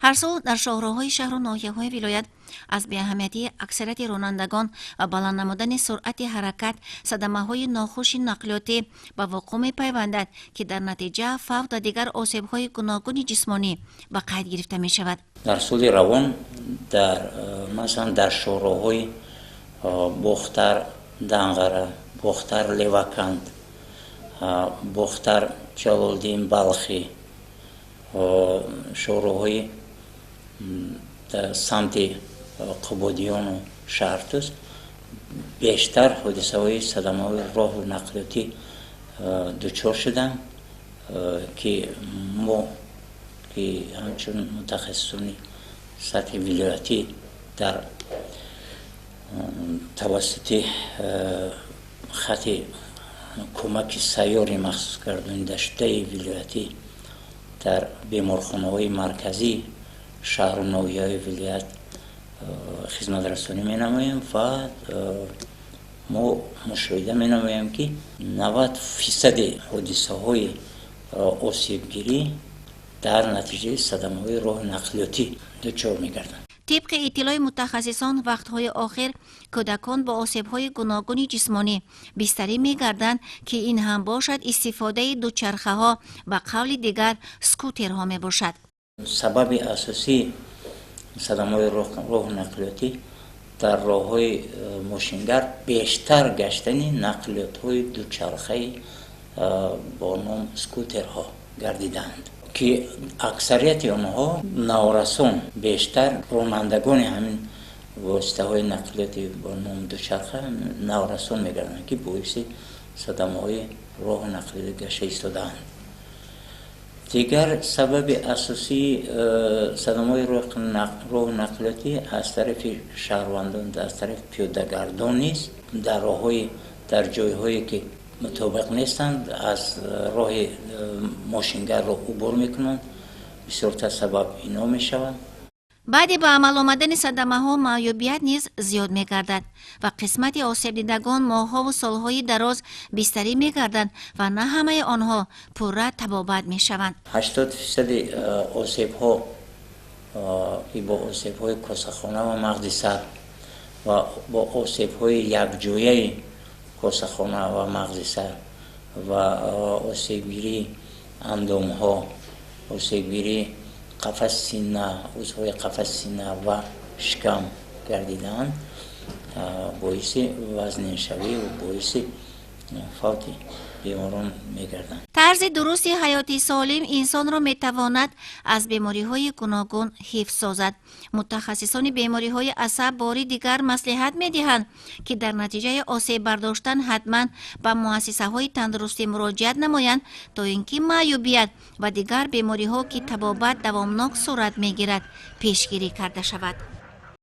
هر سال در شاهراه‌های شهر و ناحیه‌های ولایت از بی‌اهمیتی اکثریت رانندگان و بلند نمودن سرعت حرکت صدمه‌های ناخوش نقلیاتی به وقوع می‌پیوندد که در نتیجه فوت و دیگر آسیب‌های گوناگون جسمانی به قید گرفته می‌شود. در سال روان مثلا در شاهراه‌های بختر دنغره، بختر لوکند، بختر جلالدین بلخی، شاهراه‌های در سمت قبادیان و شهرتوس بیشتر حادثه‌های صدمه‌های راه و نقلیاتی دچار شدند که ما که همچون متخصصان سطح ولایتی در توسط خط کمک سیاری مخصوص گردانیده شده ولایتی در بیمارخانه‌های مرکزی شهر و ناحیه‌های ولایت خدمت رسانی می‌نماییم و ما مشاهده می‌نماییم که 90% حادثه‌های آسیبگیری در نتیجه صدمه‌های راه نقلیاتی دچار می‌گردند. طبق اطلاع متخصصان وقتهای آخر کودکان با آسیب‌های گوناگون جسمانی بستری می‌گردند که این هم باشد استفاده دوچرخه‌ها و قول دیگر سکوترها می‌باشد. سبب اساسی صدمه‌های راه نقلیاتی در راه‌های ماشینگر بیشتر گشتن نقلیات‌های دوچرخه با نام سکوترها گردیدند که اکثریت آنها نورسان بیشتر رانندگان همین واسطه‌های نقلیاتی با نام دوچرخه نورسان می‌گردند که باعث صدمه‌های راه نقلیاتی گشته ایستادند. دیگر سبب اساسی صدمه‌های راه نقلیاتی از طرف شهروندان از طرف پیاده‌گردان نیست. در جای‌هایی که مطابق نیستند از راه ماشینگر را عبور میکنند، بسیار سبب اینا میشوند. بعد به عمل آمدن صدمه‌ها معیوبیت نیز زیاد می‌گردد و قسمت آسیب دیدگان ماه‌ها و سال‌های دراز بستری می‌گردند و نه همه آنها پورا تبابت می‌شوند. 80% آسیب‌ها که با آسیب‌های کاسه‌خانه و مغز سر و با آسیب‌های یکجایی کاسه‌خانه و مغز سر و آسیبگیری اندام‌ها، آسیبگیری قفس سینه، عضوهای قفس سینه و شکم گردیدند باعث وزن‌شوی و باعث فوت بیماران می‌گردند. طرز درست حیاتی سالم انسان را می‌تواند از بیماری‌های گوناگون حفظ سازد. متخصصان بیماری‌های عصب باری دیگر مصلحت می‌دهند که در نتیجه آسیب برداشتن حتما به مؤسسه‌های تندرستی مراجعت نمایند تا اینکه معیوبیت و دیگر بیماری‌ها که تبابت دوامناک صورت می‌گیرد پیشگیری کرده شود.